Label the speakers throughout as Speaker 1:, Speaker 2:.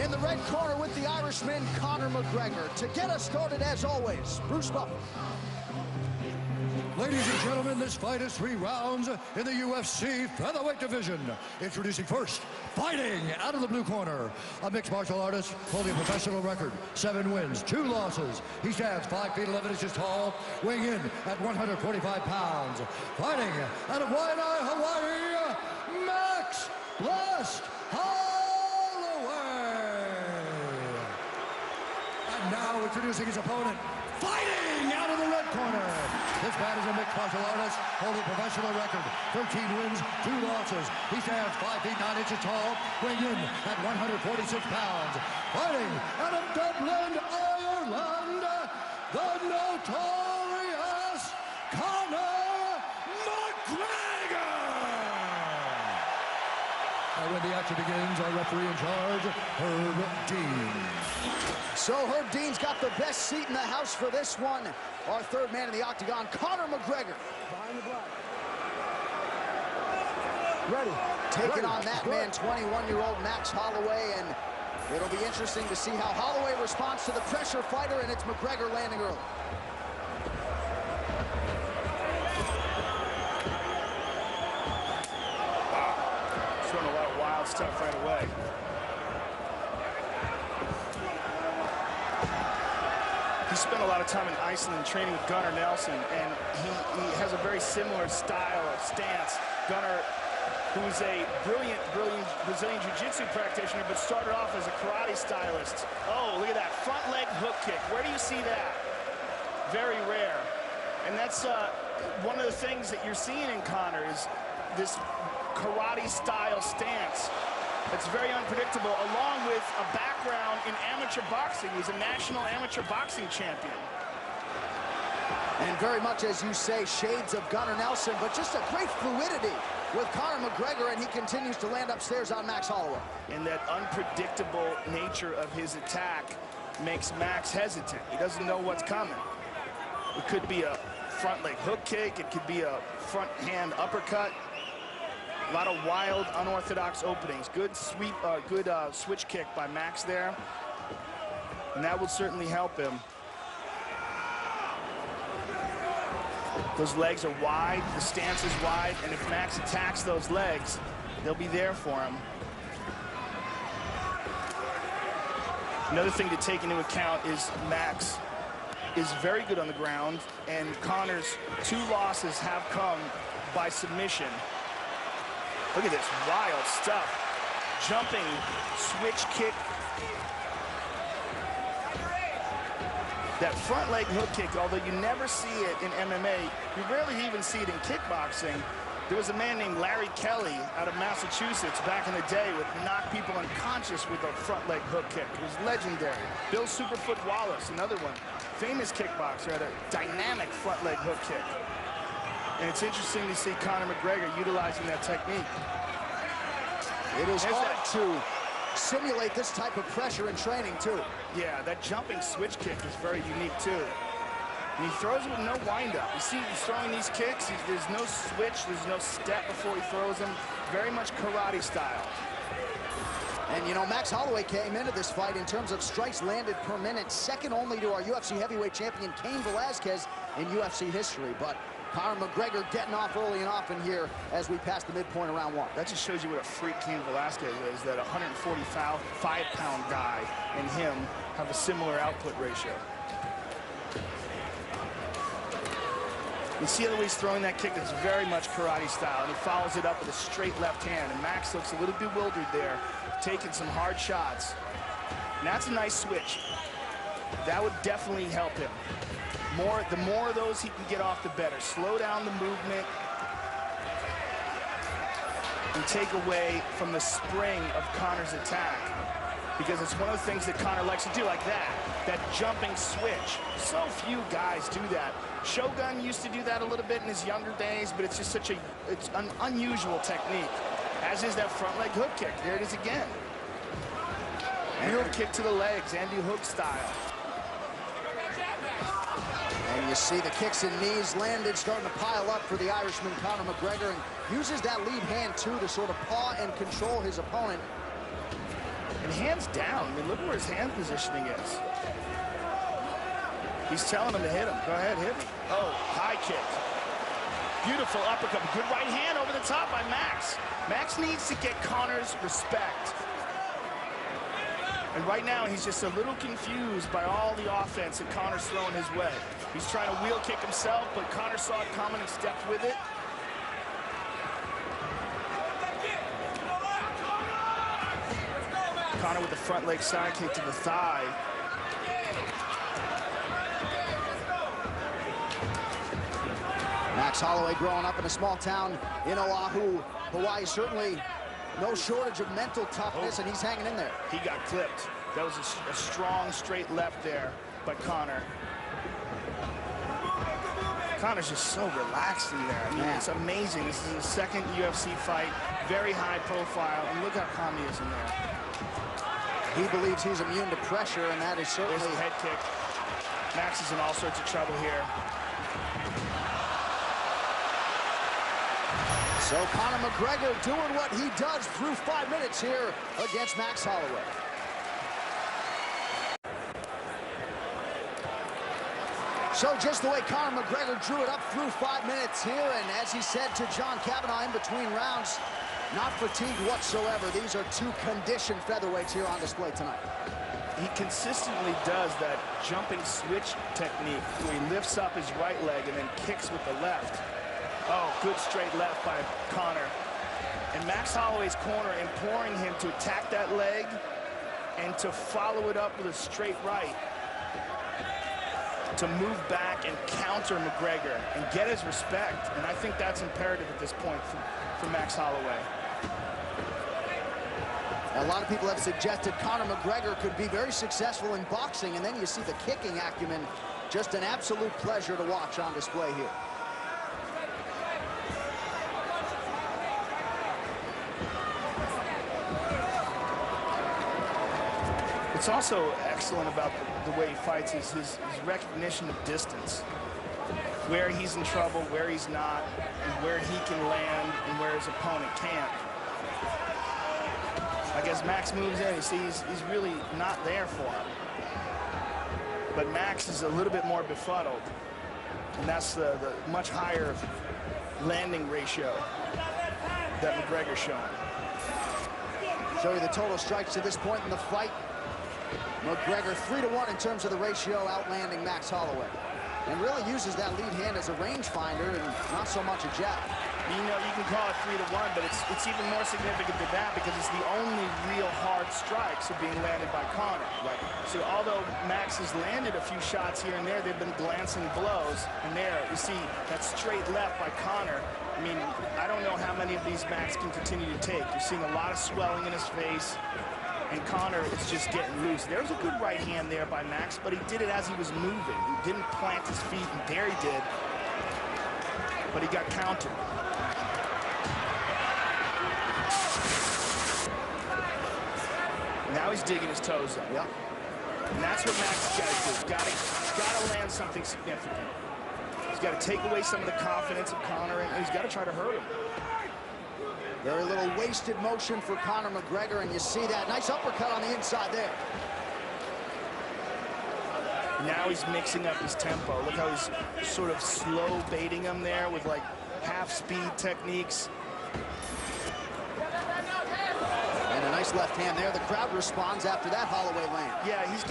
Speaker 1: In the red corner with the Irishman, Conor McGregor. To get us started, as always, Bruce Buffer.
Speaker 2: Ladies and gentlemen, this fight is 3 rounds in the UFC featherweight division. Introducing first, fighting out of the blue corner, a mixed martial artist holding a professional record, 7 wins, 2 losses. He stands 5 feet 11 inches tall, weighing in at 145 pounds. Fighting out of Waianae, Hawaii, Max Blast Holloway. And now introducing his opponent, fighting out of the red corner. This man is a mixed martial artist holding a professional record, 13 wins, 2 losses. He stands 5 feet 9 inches tall, weighing in at 146 pounds. Fighting out of Dublin, Ireland, the notorious Conor MacGregor. And when the action begins, our referee in charge, Herb Dean.
Speaker 1: So Herb Dean's got the best seat in the house for this one. Our third man in the octagon, Conor McGregor.
Speaker 3: Behind the black.
Speaker 1: Ready. Taking on that man, 21-year-old Max Holloway, and it'll be interesting to see how Holloway responds to the pressure fighter, and it's McGregor landing early.
Speaker 3: Wow. Showing a lot of wild stuff right away. He spent a lot of time in Iceland training with Gunnar Nelson, and he has a very similar style of stance. Gunnar, who's a brilliant Brazilian Jiu-Jitsu practitioner, but started off as a karate stylist. Oh, look at that front leg hook kick. Where do you see that? Very rare. And that's one of the things that you're seeing in Conor is this karate style stance. It's very unpredictable, along with a background in amateur boxing. He's a national amateur boxing champion.
Speaker 1: And very much, as you say, shades of Gunnar Nelson, but just a great fluidity with Conor McGregor, and he continues to land upstairs on Max Holloway.
Speaker 3: And that unpredictable nature of his attack makes Max hesitant. He doesn't know what's coming. It could be a front leg hook kick. It could be a front hand uppercut. A lot of wild, unorthodox openings. Good sweep, good switch kick by Max there. And that will certainly help him. Those legs are wide, the stance is wide, and if Max attacks those legs, they'll be there for him. Another thing to take into account is Max is very good on the ground, and Conor's 2 losses have come by submission. Look at this wild stuff. Jumping switch kick. That front leg hook kick, although you never see it in MMA, you rarely even see it in kickboxing. There was a man named Larry Kelly out of Massachusetts back in the day would knock people unconscious with a front leg hook kick. It was legendary. Bill Superfoot Wallace, another one. Famous kickboxer, had a dynamic front leg hook kick. And it's interesting to see Conor McGregor utilizing that technique.
Speaker 1: It is hard to simulate this type of pressure in training, too.
Speaker 3: Yeah, that jumping switch kick is very unique, too. And he throws it with no windup. You see he's throwing these kicks, there's no switch, there's no step before he throws them. Very much karate style.
Speaker 1: And, you know, Max Holloway came into this fight in terms of strikes landed per minute, second only to our UFC heavyweight champion, Cain Velasquez, in UFC history. But Conor McGregor getting off early and often here as we pass the midpoint of round 1.
Speaker 3: That just shows you what a freak Cain Velasquez is, that 145-pound guy and him have a similar output ratio. You see the way he's throwing that kick, it's very much karate style, and he follows it up with a straight left hand, and Max looks a little bewildered there, taking some hard shots. And that's a nice switch. That would definitely help him. The more of those he can get off, the better. Slow down the movement and take away from the spring of Conor's attack, because it's one of the things that Conor likes to do, like that jumping switch. So few guys do that. Shogun used to do that a little bit in his younger days, but it's just it's an unusual technique, as is that front leg hook kick. There it is again. Real kick to the legs, Andy Hook style.
Speaker 1: And you see the kicks and knees landed, starting to pile up for the Irishman, Conor McGregor, and uses that lead hand, too, to sort of paw and control his opponent.
Speaker 3: And hands down. I mean, look where his hand positioning is. He's telling him to hit him. Go ahead, hit me. Oh, high kick. Beautiful uppercut. Good right hand over the top by Max. Max needs to get Conor's respect. And right now, he's just a little confused by all the offense that Conor's throwing his way. He's trying to wheel kick himself, but Conor saw it coming and stepped with it. Conor with the front leg side kick to the thigh.
Speaker 1: Max Holloway growing up in a small town in Oahu, Hawaii. Certainly no shortage of mental toughness, and he's hanging in there.
Speaker 3: He got clipped. That was a strong straight left there by Conor. Conor's just so relaxed in there. I mean, it's amazing. This is his second UFC fight, very high profile, and look how calm he is in there.
Speaker 1: He believes he's immune to pressure, and that is certainly...
Speaker 3: There's the head kick. Max is in all sorts of trouble here.
Speaker 1: So Conor McGregor doing what he does through 5 minutes here against Max Holloway. So just the way Conor McGregor drew it up through 5 minutes here, and as he said to John Kavanagh in between rounds, not fatigued whatsoever. These are two conditioned featherweights here on display tonight.
Speaker 3: He consistently does that jumping switch technique where he lifts up his right leg and then kicks with the left. Oh, good straight left by Conor. And Max Holloway's corner imploring him to attack that leg and to follow it up with a straight right. To move back and counter McGregor and get his respect. And I think that's imperative at this point for Max Holloway.
Speaker 1: A lot of people have suggested Conor McGregor could be very successful in boxing, and then you see the kicking acumen. Just an absolute pleasure to watch on display here.
Speaker 3: What's also excellent about the way he fights is his recognition of distance. Where he's in trouble, where he's not, and where he can land and where his opponent can't. I guess Max moves in, you see he's really not there for him. But Max is a little bit more befuddled. And that's the much higher landing ratio that McGregor's showing.
Speaker 1: Show you the total strikes to this point in the fight. McGregor 3-1 in terms of the ratio, outlanding Max Holloway. And really uses that lead hand as a rangefinder and not so much a jab.
Speaker 3: You know, you can call it 3-1, but it's even more significant than that because it's the only real hard strikes are being landed by Conor. Right. So although Max has landed a few shots here and there, they've been glancing blows. And there, you see that straight left by Conor. I mean, I don't know how many of these Max can continue to take. You're seeing a lot of swelling in his face. And Conor is just getting loose. There's a good right hand there by Max, but he did it as he was moving. He didn't plant his feet, and there he did. But he got countered. Now he's digging his toes up.
Speaker 1: Yep.
Speaker 3: And that's what Max has got to do. He's got to land something significant. He's got to take away some of the confidence of Conor, and he's got to try to hurt him.
Speaker 1: Very little wasted motion for Conor McGregor, and you see that nice uppercut on the inside there.
Speaker 3: Now he's mixing up his tempo. Look how he's sort of slow baiting him there with like half-speed techniques.
Speaker 1: And a nice left hand there. The crowd responds after that Holloway land.
Speaker 3: Yeah, he's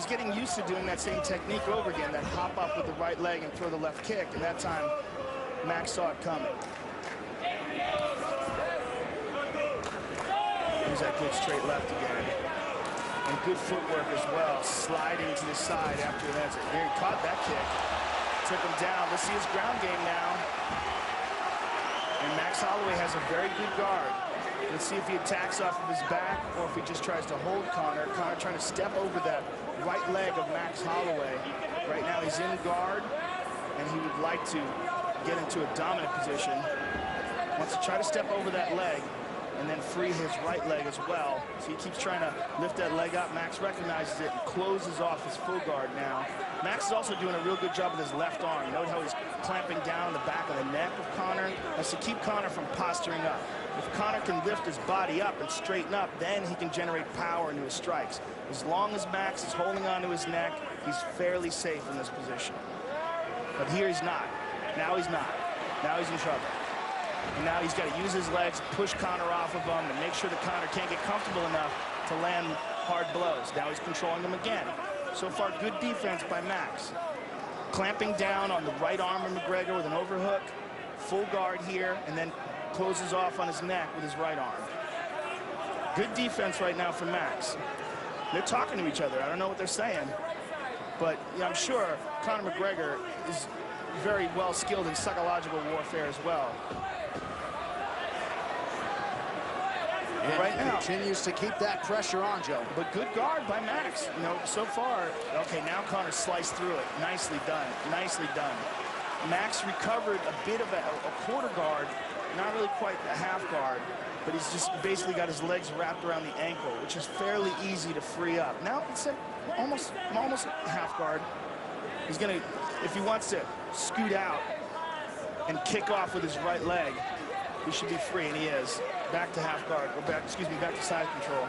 Speaker 3: getting used to doing that same technique over again, that hop up with the right leg and throw the left kick, and that time Max saw it coming. Here's that good straight left again. And good footwork as well, sliding to the side after that. There, he caught that kick. Took him down. Let's see his ground game now. And Max Holloway has a very good guard. Let's see if he attacks off of his back or if he just tries to hold Conor. Conor trying to step over that right leg of Max Holloway. Right now he's in guard, and he would like to get into a dominant position. Wants to try to step over that leg. and then free his right leg as well. So he keeps trying to lift that leg up. Max recognizes it and closes off his full guard now. Max is also doing a real good job with his left arm. Note how he's clamping down the back of the neck of Conor. That's to keep Conor from posturing up. If Conor can lift his body up and straighten up, then he can generate power into his strikes. As long as Max is holding onto his neck, he's fairly safe in this position. But here he's not. Now he's not. Now he's in trouble. And now he's got to use his legs, push Conor off of him, and make sure that Conor can't get comfortable enough to land hard blows. Now he's controlling them again. So far, good defense by Max. Clamping down on the right arm of MacGregor with an overhook, full guard here, and then closes off on his neck with his right arm. Good defense right now from Max. They're talking to each other. I don't know what they're saying, but yeah, I'm sure Conor MacGregor is very well skilled in psychological warfare as well.
Speaker 1: And
Speaker 3: right now
Speaker 1: continues to keep that pressure on, Joe.
Speaker 3: But good guard by Max. You know, so far. Okay, now Conor sliced through it. Nicely done. Nicely done. Max recovered a bit of a quarter guard, not really quite a half guard, but he's just basically got his legs wrapped around the ankle, which is fairly easy to free up. Now it's almost half guard. He's gonna, if he wants to scoot out and kick off with his right leg, he should be free, and he is. Back to half guard, or back to side control.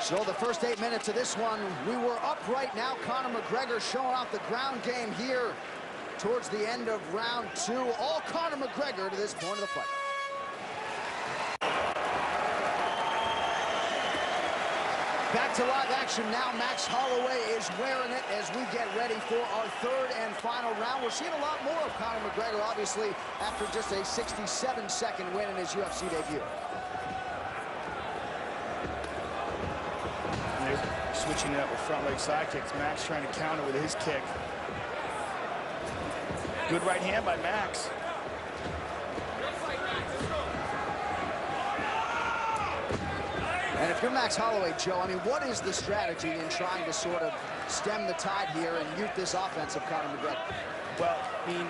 Speaker 1: So the first 8 minutes of this one, we were up right now. Conor MacGregor showing off the ground game here towards the end of round 2. All Conor MacGregor to this point of the fight. Back to live action now. Max Holloway is wearing it as we get ready for our third and final round. We're seeing a lot more of Conor MacGregor, obviously, after just a 67-second win in his UFC debut.
Speaker 3: And they're switching it up with front leg side kicks. Max trying to counter with his kick. Good right hand by Max.
Speaker 1: And if you're Max Holloway, Joe, I mean, what is the strategy in trying to sort of stem the tide here and mute this offense of Conor MacGregor?
Speaker 3: Well, I mean,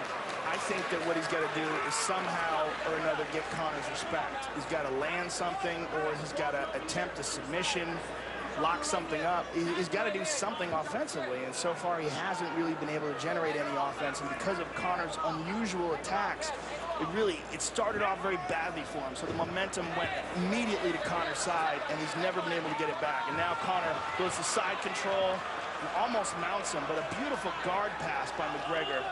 Speaker 3: I think that what he's got to do is somehow or another get Conor's respect. He's got to land something, or he's got to attempt a submission, lock something up. He's got to do something offensively, and so far he hasn't really been able to generate any offense. And because of Conor's unusual attacks, it started off very badly for him. So the momentum went immediately to Conor's side, and he's never been able to get it back. And now Conor goes to side control and almost mounts him, but a beautiful guard pass by MacGregor.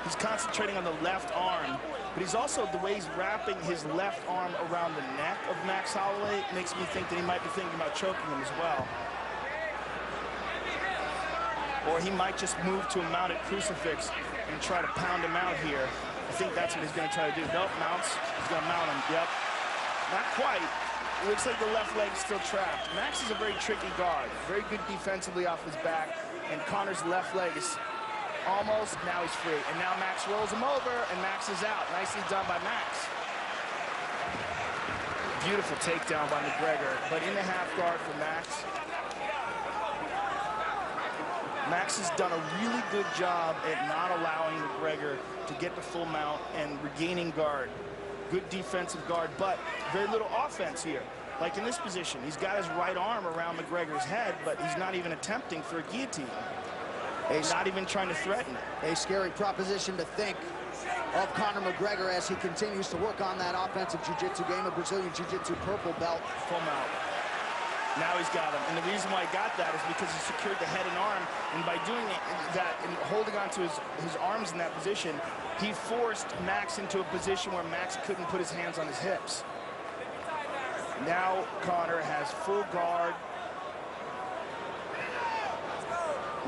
Speaker 3: He's concentrating on the left arm, but he's also, the way he's wrapping his left arm around the neck of Max Holloway makes me think that he might be thinking about choking him as well. Or he might just move to a mounted crucifix and try to pound him out here. I think that's what he's going to try to do. Nope, mounts. He's going to mount him. Yep. Not quite. It looks like the left leg's still trapped. Max is a very tricky guard. Very good defensively off his back. And Conor's left leg is almost, now he's free. And now Max rolls him over, and Max is out. Nicely done by Max. Beautiful takedown by MacGregor. But in the half guard for Max. Max has done a really good job at not allowing MacGregor to get the full mount and regaining guard. Good defensive guard, but very little offense here. Like in this position, he's got his right arm around MacGregor's head, but he's not even attempting for a guillotine. He's not even trying to threaten it.
Speaker 1: A scary proposition to think of Conor MacGregor as he continues to work on that offensive jiu-jitsu game, a Brazilian jiu-jitsu purple belt.
Speaker 3: Full mount. Now he's got him, and the reason why he got that is because he secured the head and arm, and by doing that and holding on to his arms in that position, he forced Max into a position where Max couldn't put his hands on his hips. Now Conor has full guard.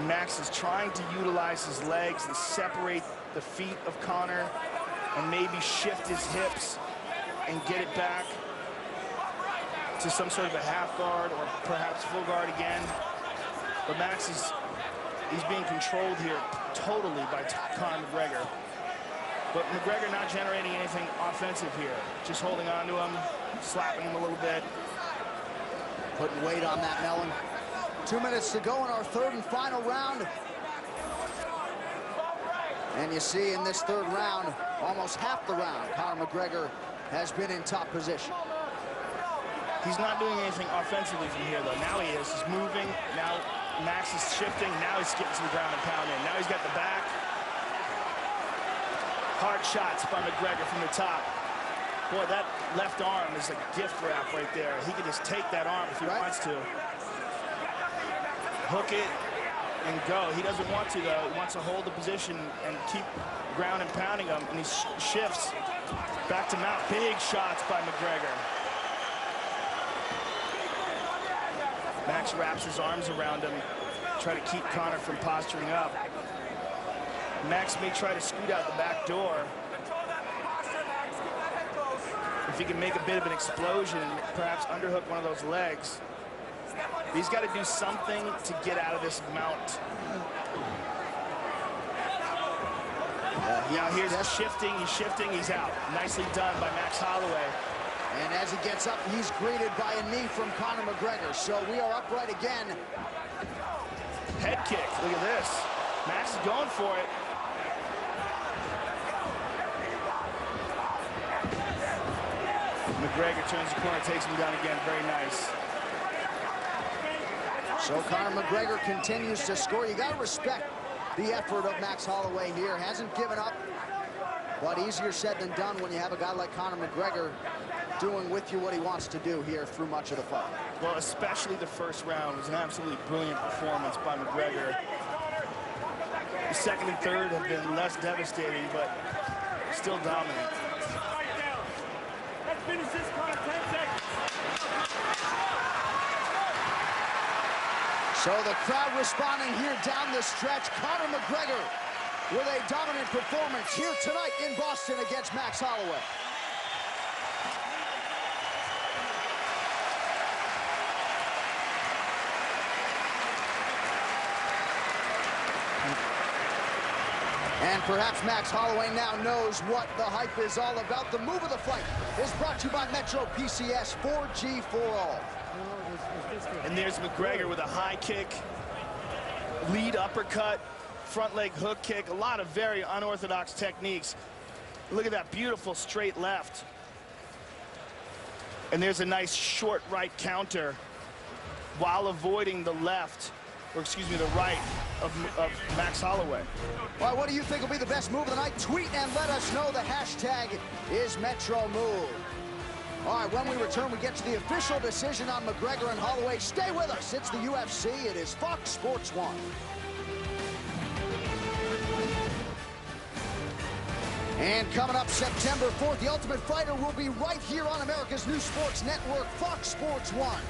Speaker 3: Max is trying to utilize his legs and separate the feet of Conor and maybe shift his hips and get it back to some sort of a half guard or perhaps full guard again. But Max he's being controlled here totally by Conor MacGregor. But MacGregor not generating anything offensive here. Just holding on to him, slapping him a little bit.
Speaker 1: Putting weight on that melon. 2 minutes to go in our third and final round. And you see in this third round, almost half the round, Conor MacGregor has been in top position.
Speaker 3: He's not doing anything offensively from here, though. Now he is. He's moving. Now Max is shifting. Now he's getting some ground and pound in. Now he's got the back. Hard shots by MacGregor from the top. Boy, that left arm is a gift wrap right there. He can just take that arm if he wants to. Hook it and go. He doesn't want to, though. He wants to hold the position and keep ground and pounding him, and he shifts back to mount. Big shots by MacGregor. Max wraps his arms around him, try to keep Conor from posturing up. Max may try to scoot out the back door. If he can make a bit of an explosion and perhaps underhook one of those legs. He's got to do something to get out of this mount. Now here's shifting, he's out. Nicely done by Max Holloway.
Speaker 1: And as he gets up, he's greeted by a knee from Conor MacGregor. So we are upright again.
Speaker 3: Head kick, look at this. Max is going for it. MacGregor turns the corner, takes him down again, very nice.
Speaker 1: So Conor MacGregor continues to score. You got to respect the effort of Max Holloway here. Hasn't given up, but easier said than done when you have a guy like Conor MacGregor doing with you what he wants to do here through much of the fight.
Speaker 3: Well, especially the first round was an absolutely brilliant performance by MacGregor. The second and third have been less devastating, but still dominant.
Speaker 4: Let's finish this, Conor, 10 seconds.
Speaker 1: So the crowd responding here down the stretch. Conor MacGregor with a dominant performance here tonight in Boston against Max Holloway. And perhaps Max Holloway now knows what the hype is all about. The move of the fight is brought to you by Metro PCS 4G for all.
Speaker 3: And there's MacGregor with a high kick, lead uppercut, front leg hook kick, a lot of very unorthodox techniques. Look at that beautiful straight left. And there's a nice short right counter while avoiding the left, or excuse me, the right of Max Holloway.
Speaker 1: Well, what do you think will be the best move of the night? Tweet and let us know. The hashtag is MetroMove. All right, when we return, we get to the official decision on MacGregor and Holloway. Stay with us. It's the UFC. It is Fox Sports 1. And coming up September 4th, The Ultimate Fighter will be right here on America's new sports network, Fox Sports 1.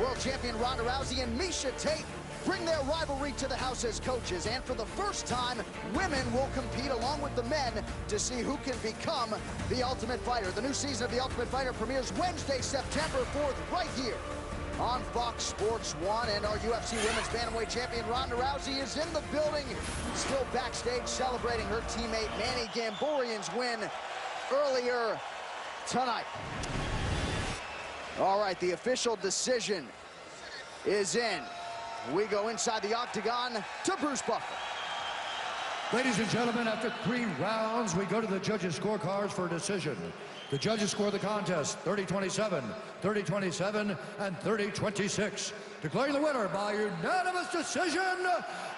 Speaker 1: World champion Ronda Rousey and Miesha Tate bring their rivalry to the house as coaches. And for the first time, women will compete along with the men to see who can become the Ultimate Fighter. The new season of The Ultimate Fighter premieres Wednesday, September 4th, right here on Fox Sports 1. And our UFC Women's Bantamweight champion Ronda Rousey is in the building, still backstage celebrating her teammate Manny Gamborian's win earlier tonight. All right, the official decision is in. We go inside the octagon to Bruce Buffer.
Speaker 2: Ladies and gentlemen, after 3 rounds, we go to the judges' scorecards for a decision. The judges score the contest 30-27, 30-27, and 30-26. Declaring the winner by unanimous decision,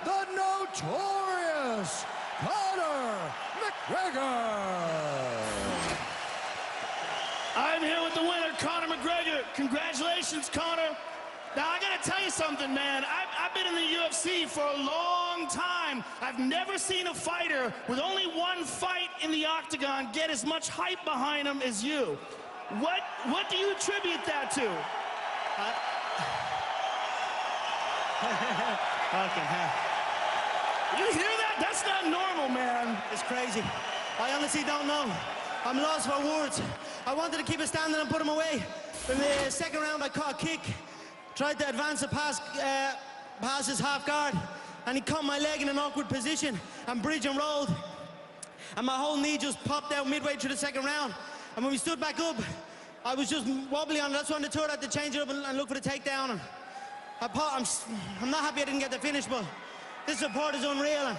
Speaker 2: the notorious Conor MacGregor.
Speaker 5: I'm here with the winner, Conor MacGregor. Congratulations, Conor. Now, I gotta tell you something, man. I've been in the UFC for a long time. I've never seen a fighter with only one fight in the octagon get as much hype behind him as you. What do you attribute that to? You hear that? That's not normal, man.
Speaker 6: It's crazy. I honestly don't know. I'm lost for words. I wanted to keep it standing and put him away. In the second round, I caught a kick. Tried to advance the pass, past his half guard, and he caught my leg in an awkward position and bridge and rolled. And my whole knee just popped out midway through the second round. And when we stood back up, I was just wobbly on it. That's when the third had to change it up and look for the takedown. And I'm not happy I didn't get the finish, but this support is unreal. And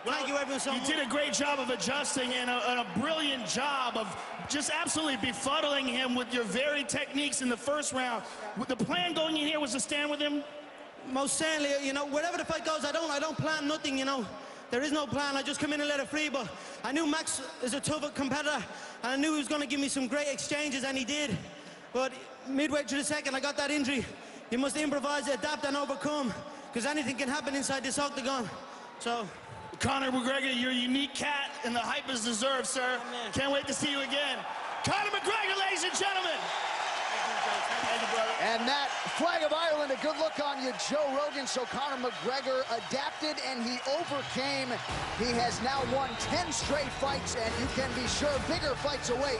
Speaker 6: Thank you, everyone, so
Speaker 5: You
Speaker 6: much.
Speaker 5: did a great job of adjusting and a brilliant job of just absolutely befuddling him with your very techniques in the first round. The plan going in here was to stand with him?
Speaker 6: Most certainly, you know, wherever the fight goes, I don't plan nothing, you know. There is no plan. I just come in and let it free, but I knew Max is a tough competitor, and I knew he was going to give me some great exchanges, and he did. But midway through the second, I got that injury. You must improvise, adapt, and overcome, because anything can happen inside this octagon. So,
Speaker 5: Conor McGregor, you're a unique cat, and the hype is deserved, sir.
Speaker 6: Amen.
Speaker 5: Can't wait to see you again. Conor McGregor, ladies and gentlemen. Thank you, brother.
Speaker 1: And that flag of Ireland, a good look on you, Joe Rogan. So Conor McGregor adapted and he overcame. He has now won 10 straight fights, and you can be sure bigger fights await.